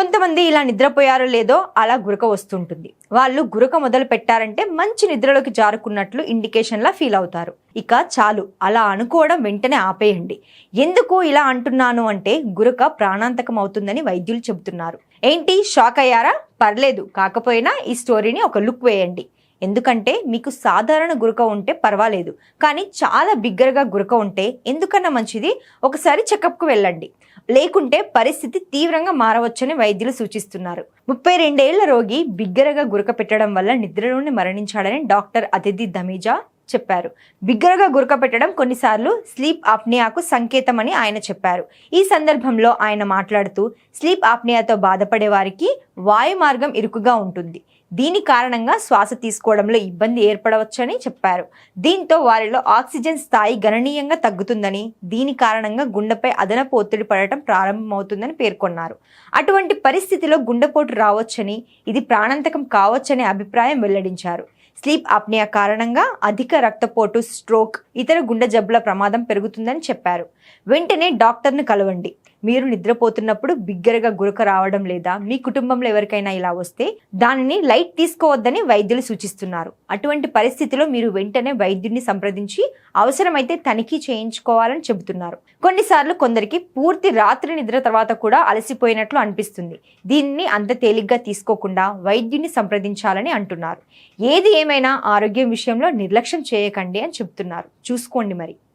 కొంతమంది ఇలా నిద్రపోయారో లేదో అలా గురక వస్తుంటుంది. వాళ్ళు గురక మొదలు పెట్టారంటే మంచి నిద్రలోకి జారుకున్నట్లు ఇండికేషన్లా ఫీల్ అవుతారు. ఇక చాలు అలా అనుకోవడం వెంటనే ఆపేయండి. ఎందుకు ఇలా అంటున్నాను అంటే గురక ప్రాణాంతకం అవుతుందని వైద్యులు చెబుతున్నారు. ఏంటి షాక్ అయ్యారా? పర్లేదు, కాకపోయినా ఈ స్టోరీని ఒక లుక్ వేయండి. ఎందుకంటే మీకు సాధారణ గురక ఉంటే పర్వాలేదు, కానీ చాలా బిగ్గరగా గురక ఉంటే ఎందుకన్నా మంచిది ఒకసారి చెకప్కు వెళ్ళండి. లేకుంటే పరిస్థితి తీవ్రంగా మారవచ్చని వైద్యులు సూచిస్తున్నారు. 32 ఏళ్ల రోగి బిగ్గరగా గురక పెట్టడం వల్ల నిద్రలోనే మరణించాడని డాక్టర్ అదితి ధమీజా చెప్పారు. బిగ్గరగా గురక పెట్టడం కొన్నిసార్లు స్లీప్ ఆప్నియాకు సంకేతమని ఆయన చెప్పారు. ఈ సందర్భంలో ఆయన మాట్లాడుతూ స్లీప్ ఆప్నియాతో బాధపడే వారికి వాయు మార్గం ఇరుకుగా ఉంటుంది. దీని కారణంగా శ్వాస తీసుకోవడంలో ఇబ్బంది ఏర్పడవచ్చని చెప్పారు. దీంతో వారిలో ఆక్సిజన్ స్థాయి గణనీయంగా తగ్గుతుందని, దీని కారణంగా గుండెపై అదనపు ఒత్తిడి పడటం ప్రారంభమవుతుందని పేర్కొన్నారు. అటువంటి పరిస్థితిలో గుండెపోటు రావచ్చని, ఇది ప్రాణాంతకం కావచ్చనే అభిప్రాయం వెల్లడించారు. స్లీప్ ఆప్నియా కారణంగా అధిక రక్తపోటు, స్ట్రోక్, ఇతర గుండె జబ్బుల ప్రమాదం పెరుగుతుందని చెప్పారు. వెంటనే డాక్టర్ను కలవండి. మీరు నిద్రపోతున్నప్పుడు బిగ్గరగా గురక రావడం లేదా మీ కుటుంబంలో ఎవరికైనా ఇలా వస్తే దానిని లైట్ తీసుకోవద్దని వైద్యులు సూచిస్తున్నారు. అటువంటి పరిస్థితిలో మీరు వెంటనే వైద్యుడిని సంప్రదించి అవసరమైతే తనిఖీ చేయించుకోవాలని చెబుతున్నారు. కొన్నిసార్లు కొందరికి పూర్తి రాత్రి నిద్ర తర్వాత కూడా అలసిపోయినట్లు అనిపిస్తుంది. దీనిని అంత తేలిగ్గా తీసుకోకుండా వైద్యుడిని సంప్రదించాలని అంటున్నారు. ఏది ఏమైనా ఆరోగ్యం విషయంలో నిర్లక్ష్యం చేయకండి అని చెబుతున్నారు. చూసుకోండి మరి.